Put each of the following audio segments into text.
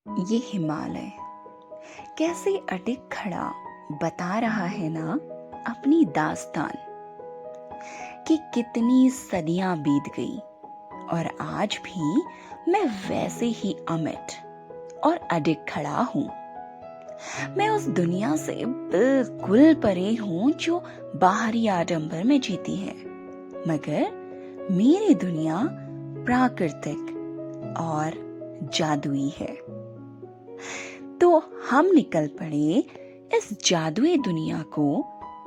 ये हिमालय कैसे अटक खड़ा बता रहा है ना अपनी दास्तान कि कितनी सदियां बीत गई और आज भी मैं वैसे ही अमिट और अडिग खड़ा हूँ। मैं उस दुनिया से बिल्कुल परे हूँ जो बाहरी आडंबर में जीती है, मगर मेरी दुनिया प्राकृतिक और जादुई है। तो हम निकल पड़े इस जादुई दुनिया को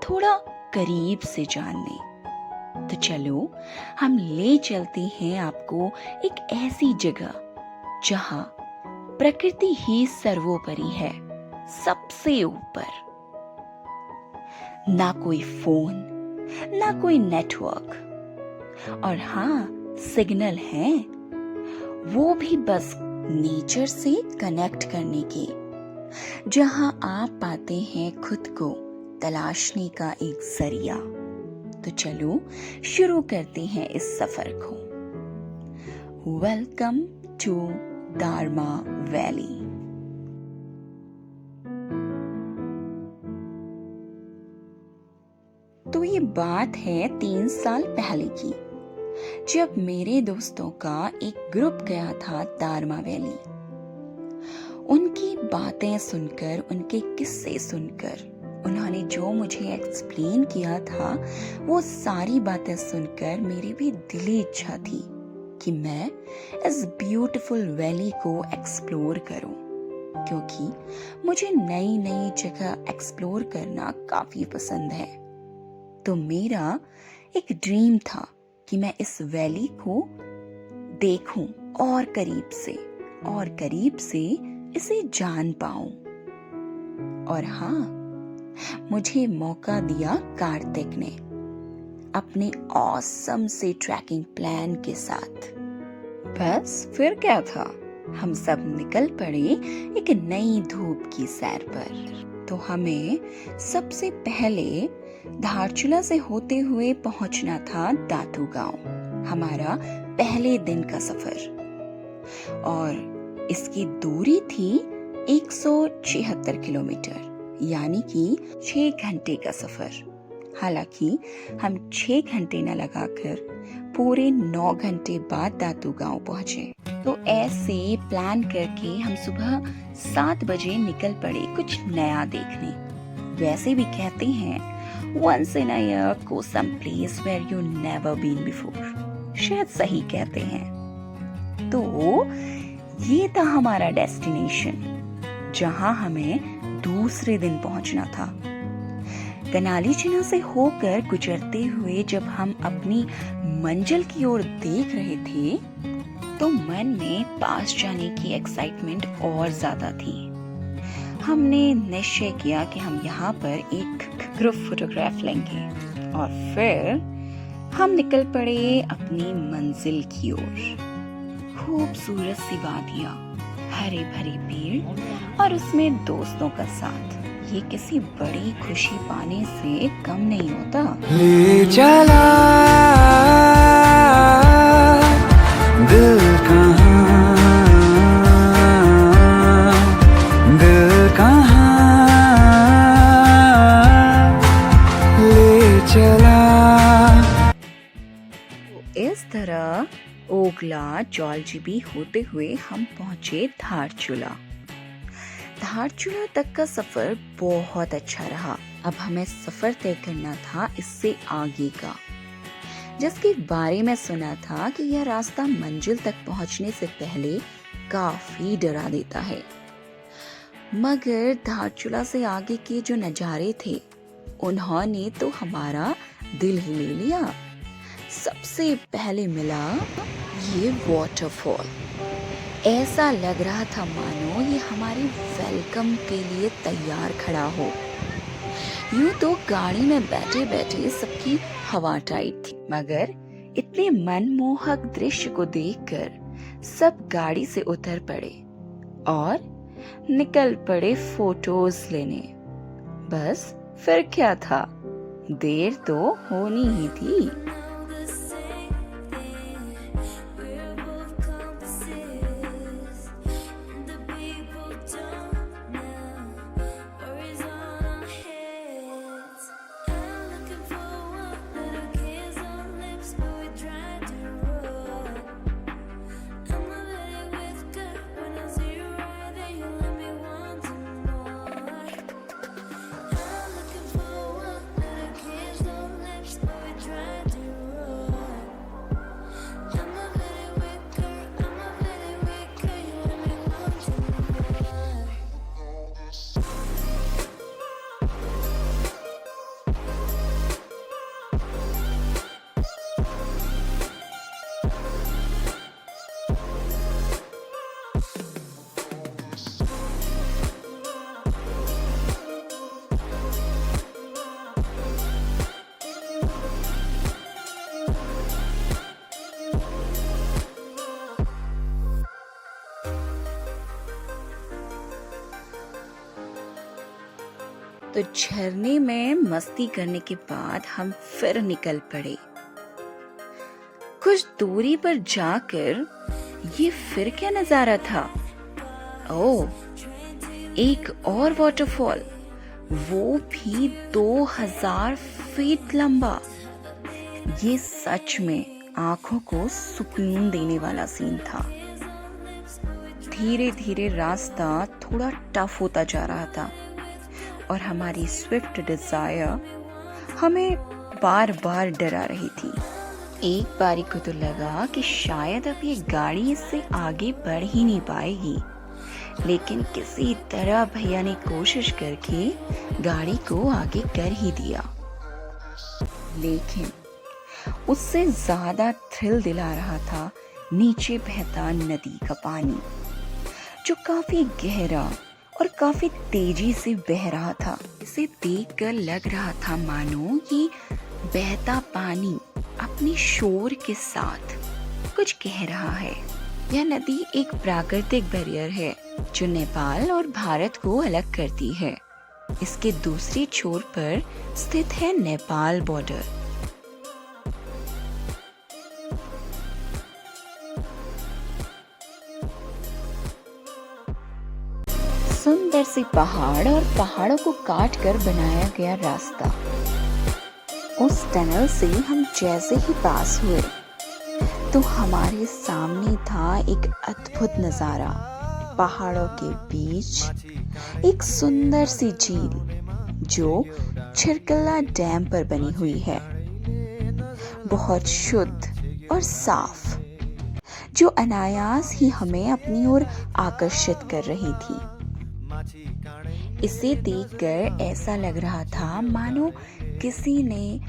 थोड़ा करीब से जानने। तो चलो हम ले चलते हैं आपको एक ऐसी जगह जहां प्रकृति ही सर्वोपरि है, सबसे ऊपर। ना कोई फोन, ना कोई नेटवर्क, और हाँ सिग्नल है, वो भी बस नेचर से कनेक्ट करने की, जहां आप पाते हैं खुद को तलाशने का एक जरिया। तो चलो शुरू करते हैं इस सफर को। Welcome to Darma valley. तो ये बात है 3 साल पहले की, जब मेरे दोस्तों का एक ग्रुप गया था दारमा वैली। उनकी बातें सुनकर, उनके किस्से सुनकर, उन्होंने जो मुझे एक्सप्लेन किया था, वो सारी बातें सुनकर मेरी भी दिली इच्छा थी कि मैं इस ब्यूटीफुल वैली को एक्सप्लोर करूं, क्योंकि मुझे नई नई जगह एक्सप्लोर करना काफी पसंद है। तो मेरा एक ड्रीम था कि मैं इस वैली को देखूं और करीब से इसे जान पाऊं। और हाँ, मुझे मौका दिया कार्तिक ने अपने ऑसम से ट्रैकिंग प्लान के साथ। बस फिर क्या था, हम सब निकल पड़े एक नई धूप की सैर पर। तो हमें सबसे पहले धारचूला से होते हुए पहुंचना था दातू गांव, हमारा पहले दिन का सफर। और इसकी दूरी थी 176 किलोमीटर, यानी कि 6 घंटे का सफर। हालांकि हम 6 घंटे न लगाकर पूरे 9 घंटे बाद दातू गांव पहुंचे। तो ऐसे प्लान करके हम सुबह 7 बजे निकल पड़े कुछ नया देखने। वैसे भी कहते हैं once in a year go some place where you never been before। शायद सही कहते हैं। तो ये था हमारा डेस्टिनेशन, जहां हमें दूसरे दिन पहुंचना था। कनाली चिन्ह से होकर गुजरते हुए जब हम अपनी मंजिल की ओर देख रहे थे, तो मन में पास जाने की एक्साइटमेंट और ज्यादा थी। हमने निश्चय किया कि हम यहाँ पर एक ग्रुप फोटोग्राफ लेंगे और फिर हम निकल पड़े अपनी मंजिल की ओर। खूबसूरत सी वादियाँ, हरे भरे पेड़ और उसमें दोस्तों का साथ, ये किसी बड़ी खुशी पाने से कम नहीं होता। ले चला दिल कहाँ ले चला। इस तरह ओगला जॉलजिबी होते हुए हम पहुंचे धारचूला। धारचूला तक का सफर बहुत अच्छा रहा। अब हमें सफर तय करना था इससे आगे का, जिसके बारे में सुना था कि यह रास्ता मंजिल तक पहुंचने से पहले काफी डरा देता है। मगर धारचूला से आगे के जो नजारे थे, उन्होंने तो हमारा दिल ही ले लिया। सबसे पहले मिला ये वाटरफॉल। ऐसा लग रहा था मानो ये हमारे वेलकम के लिए तैयार खड़ा हो। यूं तो गाड़ी में बैठे बैठे सबकी हवा टाइट थी, मगर इतने मनमोहक दृश्य को देखकर सब गाड़ी से उतर पड़े और निकल पड़े फोटोज लेने। बस फिर क्या था, देर तो होनी ही थी। तो झरने में मस्ती करने के बाद हम फिर निकल पड़े। कुछ दूरी पर जाकर ये फिर क्या नजारा था? ओह, एक और वाटरफॉल, वो भी 2000 फीट लंबा। ये सच में आंखों को सुकून देने वाला सीन था। धीरे धीरे रास्ता थोड़ा टफ होता जा रहा था और हमारी स्विफ्ट डिजायर हमें बार बार डरा रही थी। एक बारी को तो लगा कि शायद अब ये गाड़ी इससे आगे बढ़ ही नहीं पाएगी, लेकिन किसी तरह भैया ने कोशिश करके गाड़ी को आगे कर ही दिया। लेकिन उससे ज्यादा थ्रिल दिला रहा था नीचे बहता नदी का पानी, जो काफी गहरा और काफी तेजी से बह रहा था। इसे देखकर लग रहा था मानो कि बहता पानी अपने शोर के साथ कुछ कह रहा है। यह नदी एक प्राकृतिक बैरियर है जो नेपाल और भारत को अलग करती है। इसके दूसरे छोर पर स्थित है नेपाल बॉर्डर। सुंदर से पहाड़ और पहाड़ों को काट कर बनाया गया रास्ता। उस टनल से हम जैसे ही पास हुए तो हमारे सामने था एक अद्भुत नजारा। पहाड़ों के बीच एक सुंदर सी झील जो छिरकला डैम पर बनी हुई है, बहुत शुद्ध और साफ, जो अनायास ही हमें अपनी ओर आकर्षित कर रही थी। इसे देखकर ऐसा लग रहा था मानो किसी ने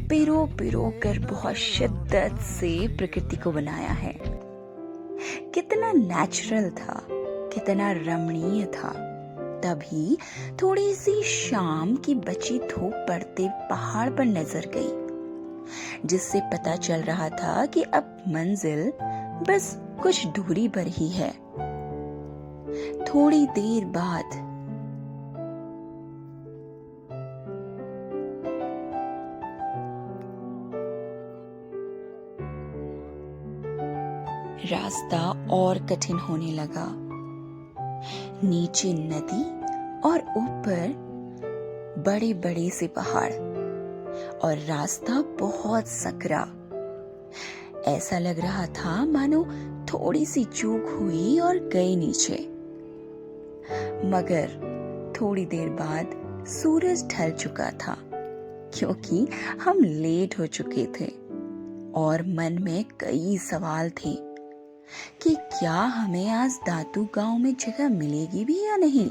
पिरो पिरो कर बहुत शिद्दत से प्रकृति को बनाया है। कितना नेचुरल था, कितना रमणीय था। तभी थोड़ी सी शाम की बची धूप पड़ते पहाड़ पर नजर गई, जिससे पता चल रहा था कि अब मंजिल बस कुछ दूरी पर ही है। थोड़ी देर बाद रास्ता और कठिन होने लगा। नीचे नदी और ऊपर बड़े बड़े से पहाड़ और रास्ता बहुत सकरा। ऐसा लग रहा था मानो थोड़ी सी चूक हुई और गई नीचे। मगर थोड़ी देर बाद सूरज ढल चुका था, क्योंकि हम लेट हो चुके थे और मन में कई सवाल थे कि क्या हमें आज दातू गांव में जगह मिलेगी भी या नहीं।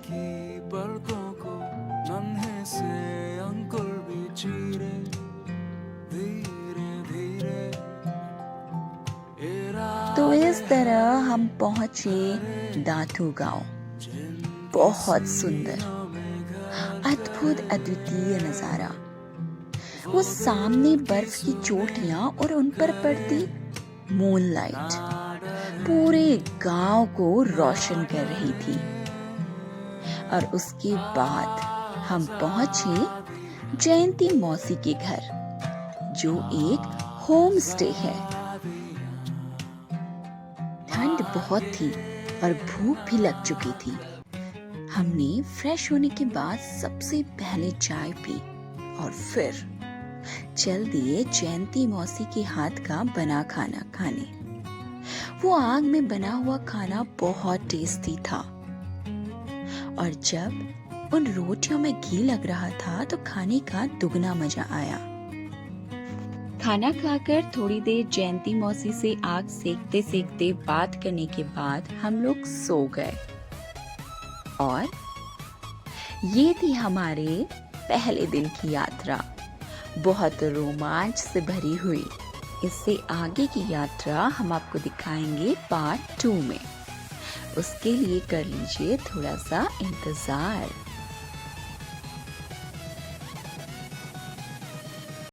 तो इस तरह हम पहुंचे दातू गांव। बहुत सुंदर, अद्भुत, अद्वितीय नजारा। वो सामने बर्फ की चोटियां और उन पर पड़ती मूनलाइट पूरे गांव को रोशन कर रही थी। और उसके बाद हम पहुंचे जयंती मौसी के घर, जो एक होम स्टे है। ठंड बहुत थी और भूख भी लग चुकी थी। हमने फ्रेश होने के बाद सबसे पहले चाय पी और फिर चल दिए जयंती मौसी के हाथ का बना खाना खाने। वो आग में बना हुआ खाना बहुत टेस्टी था और जब उन रोटियों में घी लग रहा था तो खाने का दुगना मजा आया। खाना खाकर थोड़ी देर जयंती मौसी से आग सेकते सेकते बात करने के बाद हम लोग सो गए। और ये थी हमारे पहले दिन की यात्रा, बहुत रोमांच से भरी हुई। इससे आगे की यात्रा हम आपको दिखाएंगे पार्ट 2 में। उसके लिए कर लीजिए थोड़ा सा इंतजार।